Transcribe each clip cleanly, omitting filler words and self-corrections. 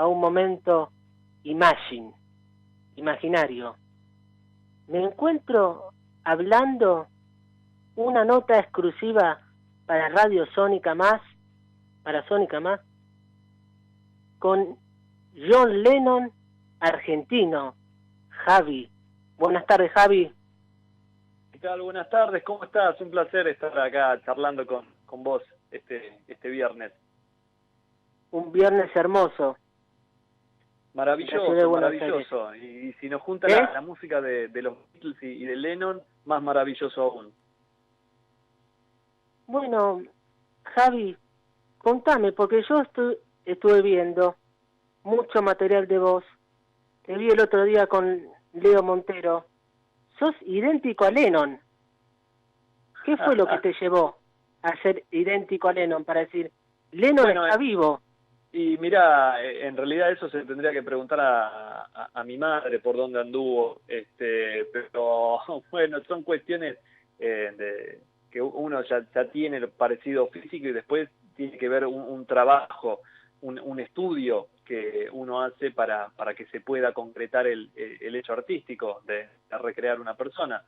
a un momento imaginario. Me encuentro hablando una nota exclusiva para Radio Sónica Más, para Sónica Más, con John Lennon, argentino, Javi. Buenas tardes, Javi. ¿Qué tal? Buenas tardes, ¿cómo estás? Un placer estar acá charlando con vos este viernes. Un viernes hermoso. Maravilloso, maravilloso. Y si nos junta la música de los Beatles y de Lennon, más maravilloso aún. Bueno, Javi, contame, porque yo estuve viendo mucho material de vos. Te vi el otro día con Leo Montero. Sos idéntico a Lennon. ¿Qué fue lo que te llevó a ser idéntico a Lennon para decir, Lennon está vivo? Y mira, en realidad eso se tendría que preguntar a mi madre por dónde anduvo, pero bueno, son cuestiones de que uno ya tiene el parecido físico y después tiene que ver un trabajo, un estudio que uno hace para que se pueda concretar el hecho artístico de recrear una persona.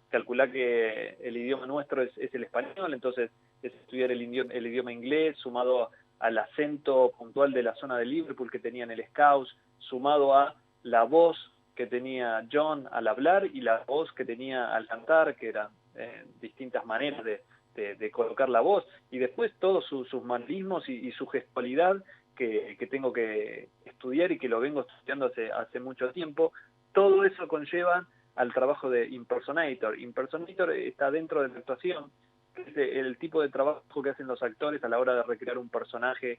Calculá que el idioma nuestro es el español, entonces es estudiar el idioma inglés sumado al acento puntual de la zona de Liverpool que tenía en el Scouts, sumado a la voz que tenía John al hablar y la voz que tenía al cantar, que eran distintas maneras de colocar la voz, y después todos sus manerismos y su gestualidad que tengo que estudiar y que lo vengo estudiando hace mucho tiempo. Todo eso conlleva al trabajo de impersonator. Impersonator está dentro de la actuación, que es el tipo de trabajo que hacen los actores a la hora de recrear un personaje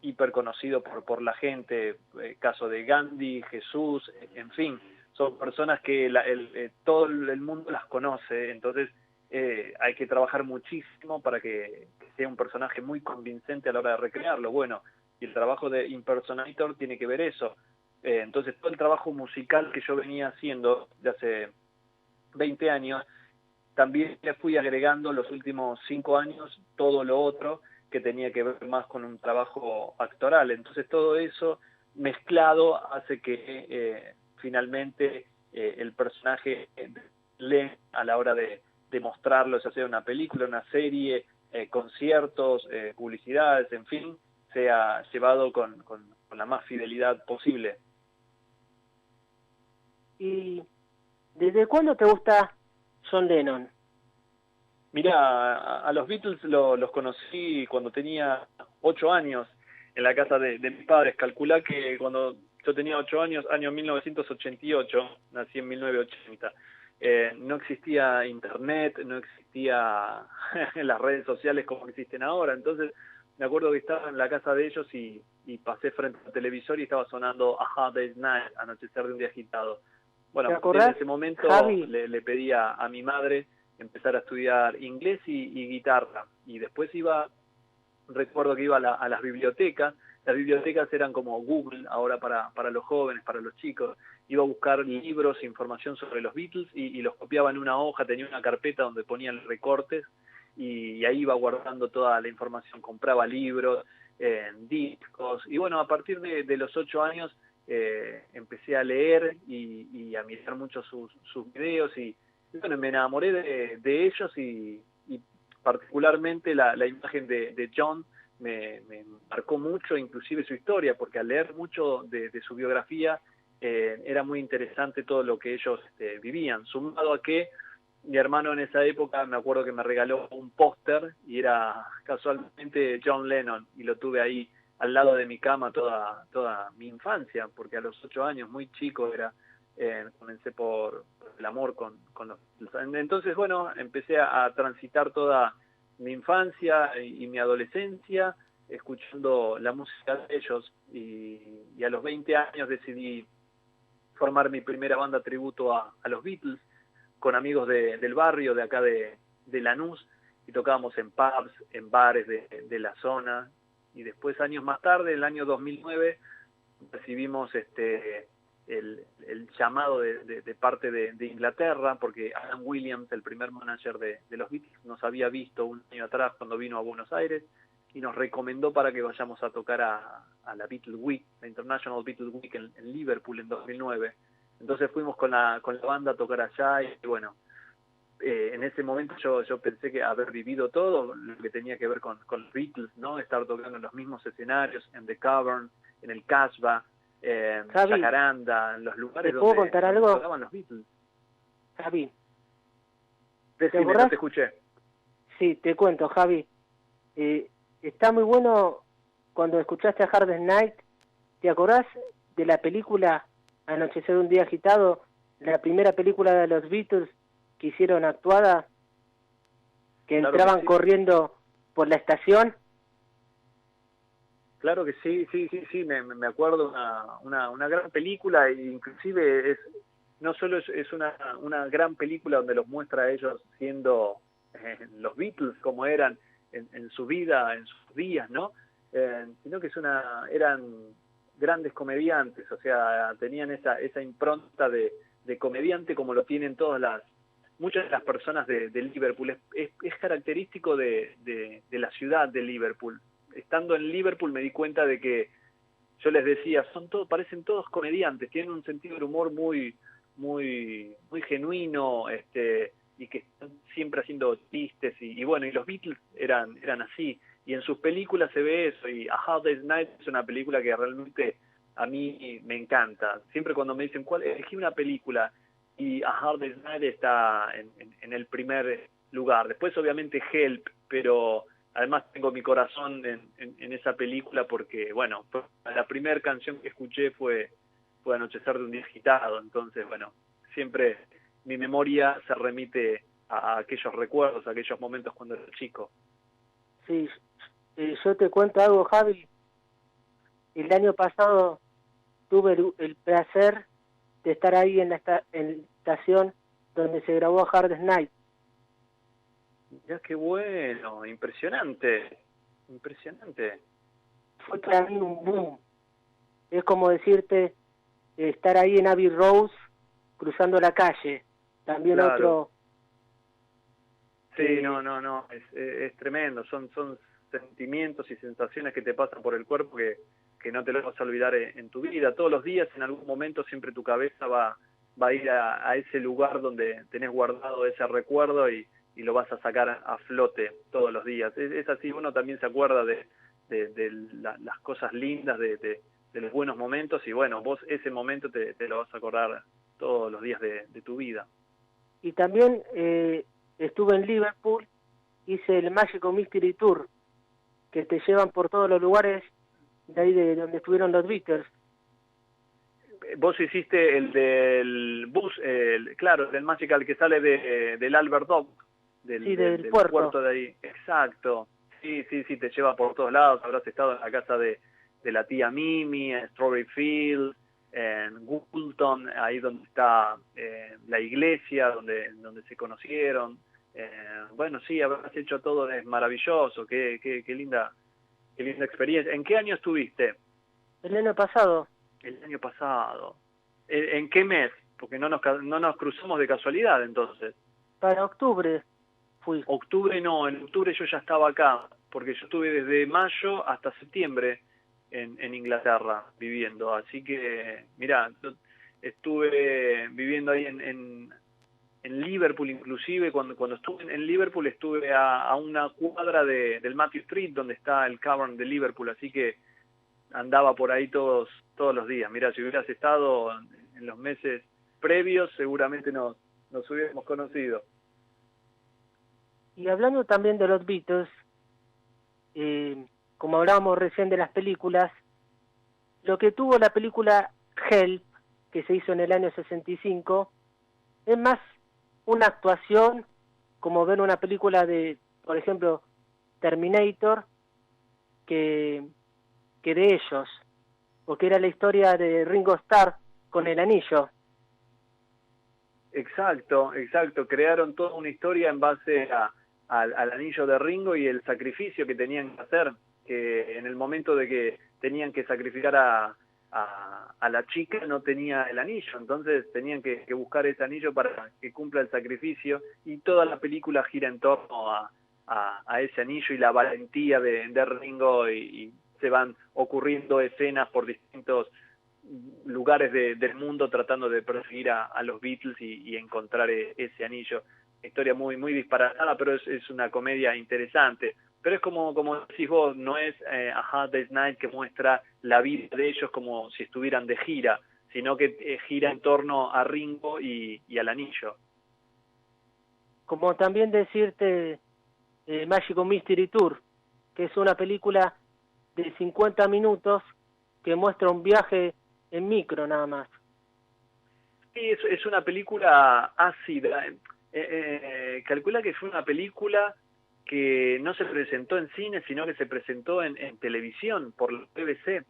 hiper conocido por la gente, caso de Gandhi, Jesús, en fin, son personas que todo el mundo las conoce, entonces hay que trabajar muchísimo para que sea un personaje muy convincente a la hora de recrearlo. Bueno, y el trabajo de impersonator tiene que ver eso. Entonces todo el trabajo musical que yo venía haciendo de hace 20 años, también le fui agregando los últimos 5 años todo lo otro que tenía que ver más con un trabajo actoral. Entonces todo eso mezclado hace que finalmente el personaje lee a la hora de mostrarlo, ya sea una película, una serie, conciertos, publicidades, en fin, sea llevado con la más fidelidad posible. ¿Y desde cuándo te gusta John Lennon? Mirá, a los Beatles los conocí cuando tenía 8 años en la casa de mis padres. Calculá que cuando yo tenía 8 años, año 1988, nací en 1980, no existía internet, no existía las redes sociales como existen ahora. Entonces me acuerdo que estaba en la casa de ellos y pasé frente al televisor y estaba sonando A Hard Day's Night, Anochecer de un día agitado. Bueno, en ese momento le pedí a mi madre empezar a estudiar inglés y guitarra, y después recuerdo que iba a las bibliotecas. Las bibliotecas eran como Google ahora para los jóvenes, para los chicos. Iba a buscar libros, información sobre los Beatles y los copiaba en una hoja, tenía una carpeta donde ponía los recortes y ahí iba guardando toda la información, compraba libros, discos, y bueno, a partir de los 8 años empecé a leer y a mirar mucho sus videos y bueno, me enamoré de ellos y particularmente la imagen de John me marcó mucho, inclusive su historia, porque al leer mucho de su biografía era muy interesante todo lo que ellos vivían, sumado a que mi hermano en esa época me acuerdo que me regaló un póster y era casualmente John Lennon y lo tuve ahí al lado de mi cama toda mi infancia, porque a los 8 años, muy chico era, comencé por el amor con los... Entonces, bueno, empecé a transitar toda mi infancia y mi adolescencia escuchando la música de ellos y a los 20 años decidí formar mi primera banda tributo a los Beatles con amigos del barrio, de acá de Lanús, y tocábamos en pubs, en bares de la zona, y después años más tarde, en el año 2009, recibimos el llamado de parte de Inglaterra, porque Alan Williams, el primer manager de los Beatles, nos había visto un año atrás cuando vino a Buenos Aires, y nos recomendó para que vayamos a tocar a la Beatle Week, la International Beatle Week en Liverpool en 2009. Entonces fuimos con la banda a tocar allá y bueno, en ese momento yo pensé que haber vivido todo lo que tenía que ver con los Beatles, ¿no? Estar tocando en los mismos escenarios, en The Cavern, en el Casbah, Javi, Jacaranda, en los lugares ¿te puedo contar donde algo? tocaban los Beatles. Javi, ¿te Decime, no acordás? te escuché. Sí, te cuento, Javi. Está muy bueno cuando escuchaste a Hard Night. ¿Te acordás de la película Anochecer un día agitado? La primera película de los Beatles que hicieron actuada, que Claro que entraban sí. corriendo por la estación. Claro que sí, me acuerdo una gran película, e inclusive no solo es una gran película donde los muestra a ellos siendo los Beatles como eran en su vida, en sus días, ¿no? Sino que eran grandes comediantes, o sea, tenían esa impronta de comediante como lo tienen muchas de las personas de Liverpool. Es característico de la ciudad de Liverpool. Estando en Liverpool me di cuenta de que yo les decía, parecen todos comediantes, tienen un sentido del humor muy genuino, y que están siempre haciendo chistes, y bueno, y los Beatles eran así, y en sus películas se ve eso, y A Hard Day's Night es una película que realmente a mí me encanta. Siempre cuando me dicen, ¿cuál? Elegí una película, y A Hard Day's Night está en el primer lugar. Después obviamente Help, pero además tengo mi corazón en esa película porque, bueno, la primera canción que escuché fue Anochecer de un día agitado. Entonces, bueno, siempre mi memoria se remite a aquellos recuerdos, a aquellos momentos cuando era chico. Sí, yo te cuento algo, Javi. El año pasado tuve el placer de estar ahí en la estación donde se grabó Hard Night. Mirá qué bueno, impresionante. Fue para mí un boom. Es como decirte estar ahí en Abbey Rose cruzando la calle. También Claro. otro... Sí, no, es tremendo, son sentimientos y sensaciones que te pasan por el cuerpo que no te lo vas a olvidar en tu vida. Todos los días, en algún momento, siempre tu cabeza va a ir a ese lugar donde tenés guardado ese recuerdo y lo vas a sacar a flote todos los días. Es así, uno también se acuerda de las cosas lindas, de los buenos momentos, y bueno, vos ese momento te lo vas a acordar todos los días de tu vida. Y también estuve en Liverpool, hice el Magical Mystery Tour, que te llevan por todos los lugares de ahí de donde estuvieron los Beatles. Vos hiciste el del bus, claro, del Magical que sale del Albert Dock, del puerto de ahí. Exacto. Sí, te lleva por todos lados. Habrás estado en la casa de la tía Mimi, en Strawberry Field, en Goulton, ahí donde está la iglesia, donde se conocieron. Bueno, sí, habrás hecho todo, es maravilloso. Qué linda experiencia. ¿En qué año estuviste? El año pasado. El año pasado. ¿En qué mes? Porque no nos cruzamos de casualidad, entonces. Para octubre fui. Octubre no, en octubre yo ya estaba acá, porque yo estuve desde mayo hasta septiembre en Inglaterra viviendo. Así que, mirá, estuve viviendo ahí en Liverpool, inclusive. Cuando estuve en Liverpool estuve a una cuadra del Matthew Street, donde está el Cavern de Liverpool, así que andaba por ahí todos los días. Mirá, si hubieras estado en los meses previos, seguramente nos hubiéramos conocido. Y hablando también de los Beatles, como hablábamos recién de las películas, lo que tuvo la película Help, que se hizo en el año 65, es más una actuación, como ver una película de, por ejemplo, Terminator, que de ellos, porque era la historia de Ringo Starr con el anillo. Exacto, crearon toda una historia en base al anillo de Ringo y el sacrificio que tenían que hacer, que en el momento de que tenían que sacrificar a la chica no tenía el anillo, entonces tenían que buscar ese anillo para que cumpla el sacrificio, y toda la película gira en torno a a ese anillo y la valentía de Ringo y se van ocurriendo escenas por distintos lugares del mundo tratando de perseguir a los Beatles y encontrar ese anillo. Historia muy muy disparatada, pero es una comedia interesante. Pero es como decís vos, no es A Hard Day's Night que muestra la vida de ellos como si estuvieran de gira, sino que gira en torno a Ringo y al anillo. Como también decirte Magical Mystery Tour, que es una película de 50 minutos que muestra un viaje en micro nada más. Sí, es una película ácida. Calcula que fue una película que no se presentó en cine, sino que se presentó en televisión por la BBC,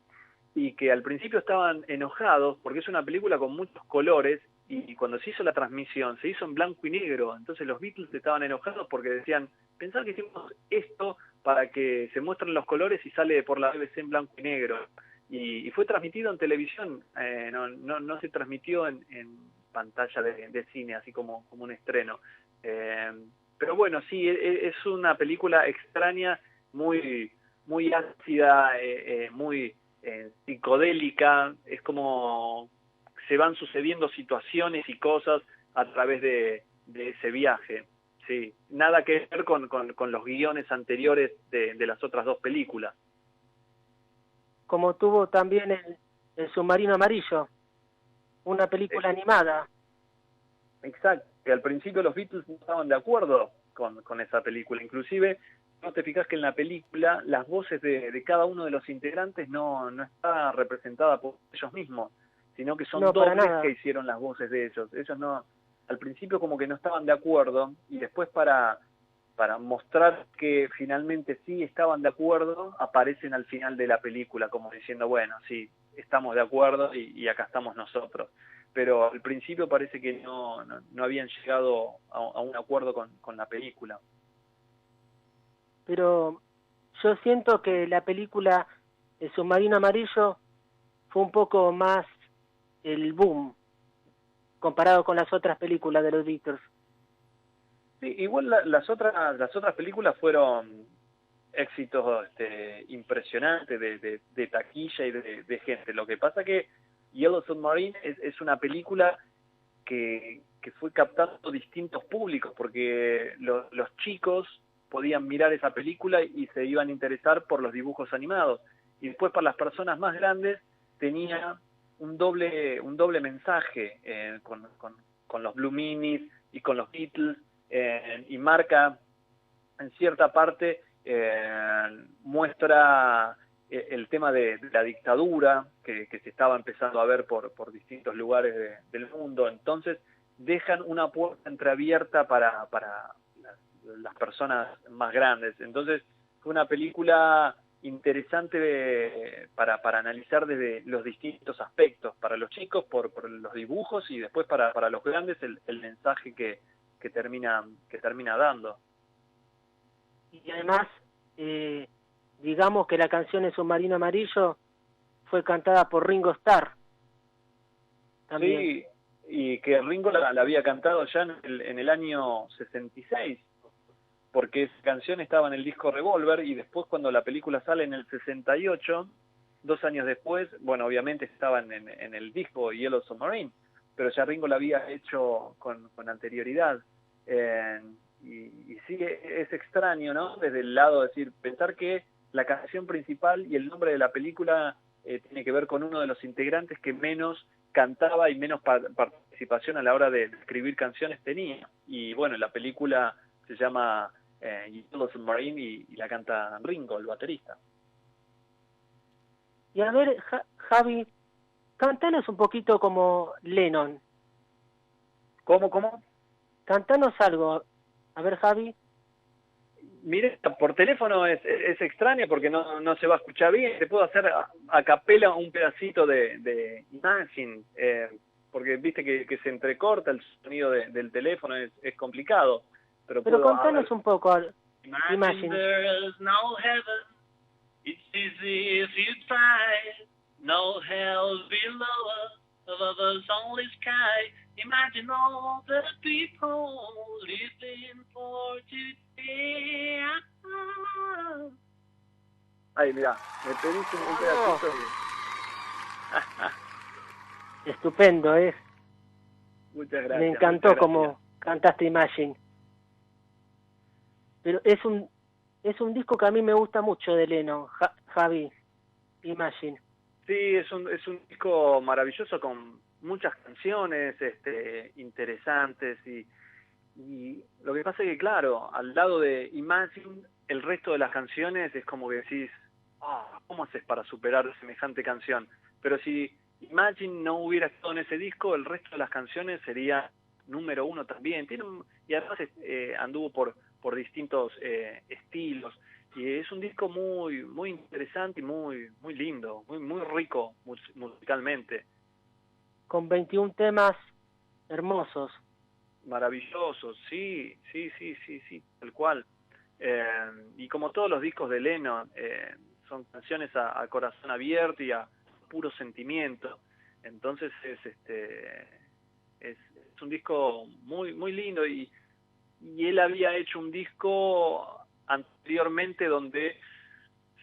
y que al principio estaban enojados porque es una película con muchos colores, y cuando se hizo la transmisión se hizo en blanco y negro. Entonces los Beatles estaban enojados porque decían, pensar que hicimos esto para que se muestren los colores y sale por la BBC en blanco y negro. Y fue transmitido en televisión, no se transmitió en pantalla de cine, así como un estreno. Pero bueno, sí, es una película extraña, muy muy ácida, muy psicodélica. Es como se van sucediendo situaciones y cosas a través de ese viaje. Sí, nada que ver con los guiones anteriores de las otras dos películas. Como tuvo también el Submarino Amarillo, una película animada. Exacto, que al principio los Beatles no estaban de acuerdo con esa película. Inclusive, no te fijas que en la película las voces de cada uno de los integrantes no está representada por ellos mismos, sino que son dobles que hicieron las voces de ellos. Ellos no, al principio como que no estaban de acuerdo, y después para mostrar que finalmente sí estaban de acuerdo, aparecen al final de la película como diciendo, bueno, sí, estamos de acuerdo y acá estamos nosotros. Pero al principio parece que no habían llegado a un acuerdo con la película. Pero yo siento que la película El Submarino Amarillo fue un poco más el boom comparado con las otras películas de los Beatles. Sí, igual las otras películas fueron éxitos impresionantes de taquilla y de gente. Lo que pasa que Yellow Submarine es una película que fue captando distintos públicos, porque los chicos podían mirar esa película y se iban a interesar por los dibujos animados. Y después para las personas más grandes tenía un doble mensaje con los Blue Minis y con los Beatles, y marca en cierta parte, muestra el tema de la dictadura que se estaba empezando a ver por distintos lugares del mundo. Entonces dejan una puerta entreabierta para las personas más grandes. Entonces fue una película interesante para analizar desde los distintos aspectos, para los chicos por los dibujos, y después para los grandes el mensaje que termina dando. Y además, digamos que la canción El Submarino Amarillo fue cantada por Ringo Starr. También. Sí, y que Ringo la había cantado ya en el año 66, porque esa canción estaba en el disco Revolver, y después cuando la película sale en el 68, 2 años después, bueno, obviamente estaban en el disco Yellow Submarine, pero ya Ringo la había hecho con anterioridad. Y sí, es extraño, ¿no? Desde el lado de decir, pensar que la canción principal y el nombre de la película tiene que ver con uno de los integrantes que menos cantaba y menos participación a la hora de escribir canciones tenía. Y bueno, la película se llama Yellow Submarine y la canta Ringo, el baterista. Y a ver, Javi, cantanos un poquito como Lennon. ¿Cómo? Cantanos algo. A ver, Javi. Mire, por teléfono es extraña porque no se va a escuchar bien. Te puedo hacer a capela un pedacito de Imagine, porque viste que se entrecorta el sonido del teléfono, es complicado. Pero contanos un poco. Imagine there is no heaven, it's easy if you try, no hell below us, above us only sky. Imagine all the people living for today. Ay, mirá, me pediste un pedacito y... Estupendo, ¿eh? Muchas gracias. Me encantó como cantaste Imagine. Pero es un disco que a mí me gusta mucho de Lennon, Javi, Imagine. Sí, es un disco maravilloso con muchas canciones interesantes y lo que pasa es que, claro, al lado de Imagine, el resto de las canciones es como que decís, ¿cómo haces para superar semejante canción? Pero si Imagine no hubiera estado en ese disco, el resto de las canciones sería número uno también. Y además anduvo por distintos estilos. Y es un disco muy muy interesante y muy muy lindo, muy rico musicalmente. Con 21 temas hermosos. Maravilloso, sí, tal cual. Y como todos los discos de Lennon, son canciones a corazón abierto y a puro sentimiento. Entonces es un disco muy muy lindo y él había hecho un disco anteriormente donde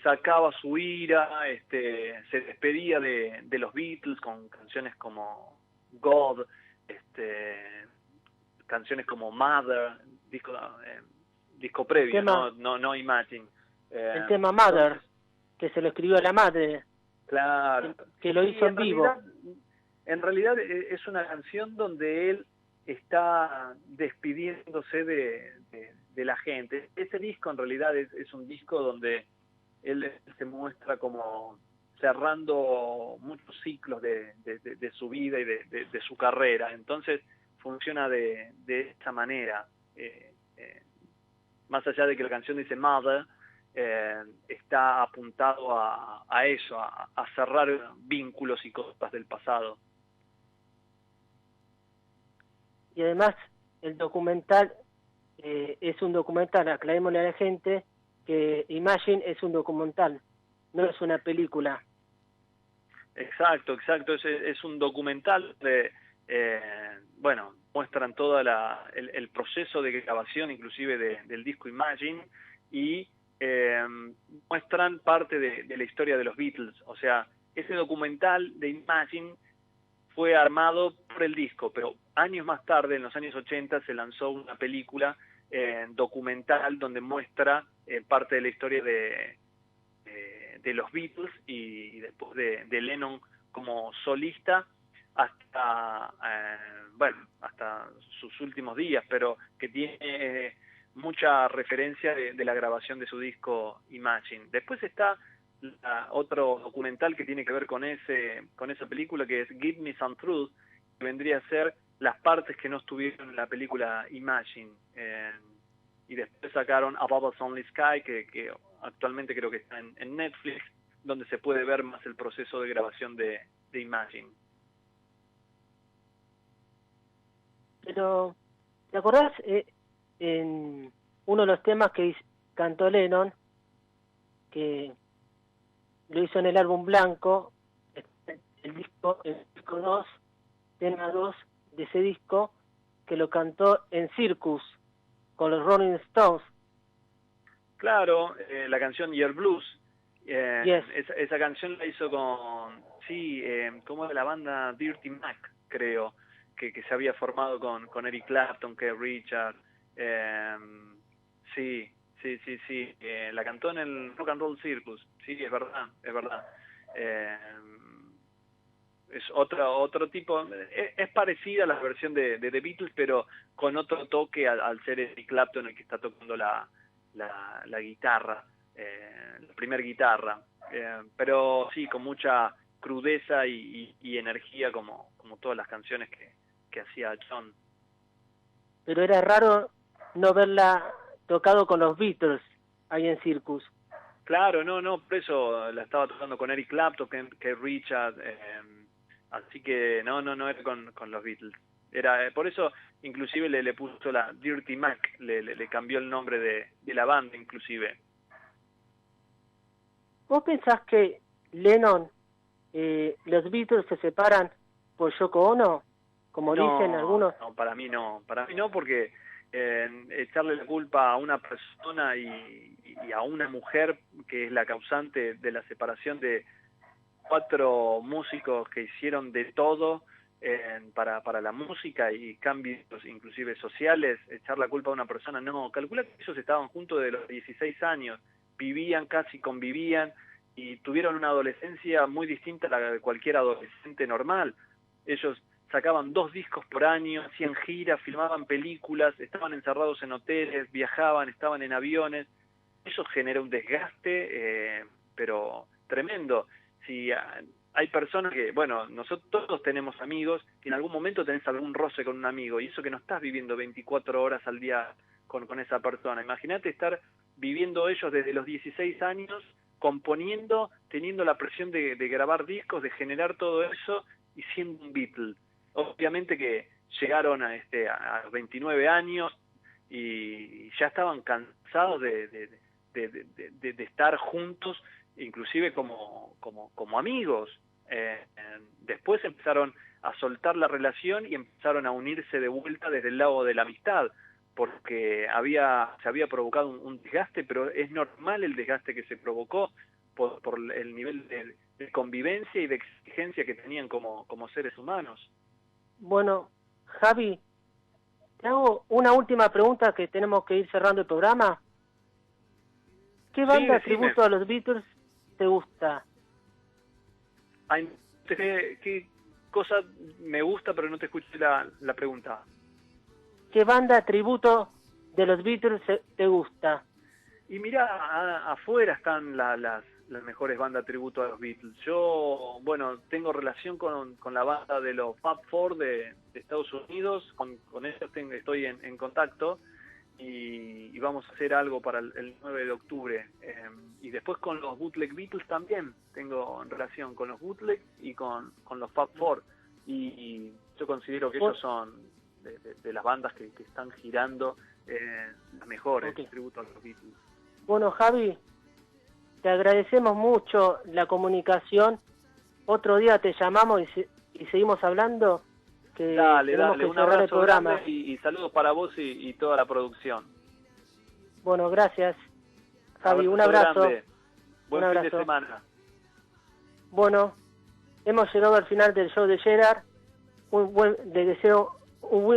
sacaba su ira, se despedía de los Beatles con canciones como God, canciones como Mother, disco previo, no Imagine. El tema Mother, entonces, que se lo escribió a la madre, claro, que lo hizo en vivo. En realidad es una canción donde él está despidiéndose de la gente. Ese disco en realidad es un disco donde él se muestra como cerrando muchos ciclos de su vida y de su carrera. Entonces funciona de esa manera. Más allá de que la canción dice Mother, está apuntado a eso, a cerrar vínculos y cosas del pasado. Y además el documental es un documental, aclarémosle a la gente que Imagine es un documental, no es una película. Exacto, es un documental de, muestran todo el proceso de grabación inclusive del disco Imagine y muestran parte de la historia de los Beatles. O sea, ese documental de Imagine fue armado por el disco, pero años más tarde, en los años 80, se lanzó una película documental donde muestra parte de la historia de los Beatles y después de Lennon como solista hasta hasta sus últimos días, pero que tiene mucha referencia de la grabación de su disco Imagine. Después está otro documental que tiene que ver con esa película, que es Give Me Some Truth, que vendría a ser las partes que no estuvieron en la película Imagine. Y después sacaron Above Us Only Sky, que actualmente creo que está en Netflix, donde se puede ver más el proceso de grabación de Imagine. Pero, ¿te acordás en uno de los temas que cantó Lennon, que lo hizo en el álbum blanco, el disco 2, tema 2 de ese disco, que lo cantó en Circus con los Rolling Stones? Claro, la canción Year Blues. Yes. Esa canción la hizo con, como de la banda Dirty Mac, creo, que se había formado con Eric Clapton, Keith Richards. Sí, la cantó en el Rock and Roll Circus. Sí, es verdad. Es otro tipo, es parecida a la versión de The Beatles, pero con otro toque al ser Eric Clapton el que está tocando la guitarra, la primer guitarra, pero sí, con mucha crudeza y energía como todas las canciones que hacía John. Pero era raro no verla tocado con los Beatles ahí en Circus. Claro, no, por eso la estaba tocando con Eric Clapton, que Richard, así que no era con los Beatles. Era por eso inclusive le puso la Dirty Mac, le cambió el nombre de la banda inclusive. ¿Vos pensás que Lennon, los Beatles se separan por Yoko Ono, como dicen algunos? No, para mí no, porque echarle la culpa a una persona y a una mujer que es la causante de la separación de 4 músicos que hicieron de todo para la música y cambios inclusive sociales, echar la culpa a una persona, no, calcula que ellos estaban juntos de los 16 años, vivían, casi convivían y tuvieron una adolescencia muy distinta a la de cualquier adolescente normal. Ellos sacaban 2 discos por año, hacían giras, filmaban películas, estaban encerrados en hoteles, viajaban, estaban en aviones. Eso genera un desgaste, pero tremendo. Si hay personas que, bueno, nosotros todos tenemos amigos, que en algún momento tenés algún roce con un amigo, y eso que no estás viviendo 24 horas al día con esa persona. Imagínate estar viviendo ellos desde los 16 años, componiendo, teniendo la presión de grabar discos, de generar todo eso, y siendo un Beatle. Obviamente que llegaron a los 29 años y ya estaban cansados de estar juntos, inclusive como amigos. Después empezaron a soltar la relación y empezaron a unirse de vuelta desde el lado de la amistad, porque se había provocado un desgaste, pero es normal el desgaste que se provocó por el nivel de convivencia y de exigencia que tenían como seres humanos. Bueno, Javi, te hago una última pregunta que tenemos que ir cerrando el programa. ¿Qué banda tributo a los Beatles te gusta? Ay, ¿qué cosa me gusta, pero no te escuché la pregunta? ¿Qué banda tributo de los Beatles te gusta? Y mira, afuera están las mejores bandas tributo a los Beatles. Yo, bueno, tengo relación con la banda de los Fab Four de Estados Unidos, con ellos estoy en contacto y vamos a hacer algo para el 9 de octubre. Y después con los Bootleg Beatles también tengo relación con los Bootleg y con los Fab Four. Y yo considero que ellos son de las bandas que están girando las mejores tributo a los Beatles. Bueno, Javi, te agradecemos mucho la comunicación. Otro día te llamamos y seguimos hablando. Que dale, que un abrazo grande y saludos para vos y toda la producción. Bueno, gracias, Javi, un abrazo. Grande. Buen fin de semana. Bueno, hemos llegado al final del show de Gerard. Le deseo un buen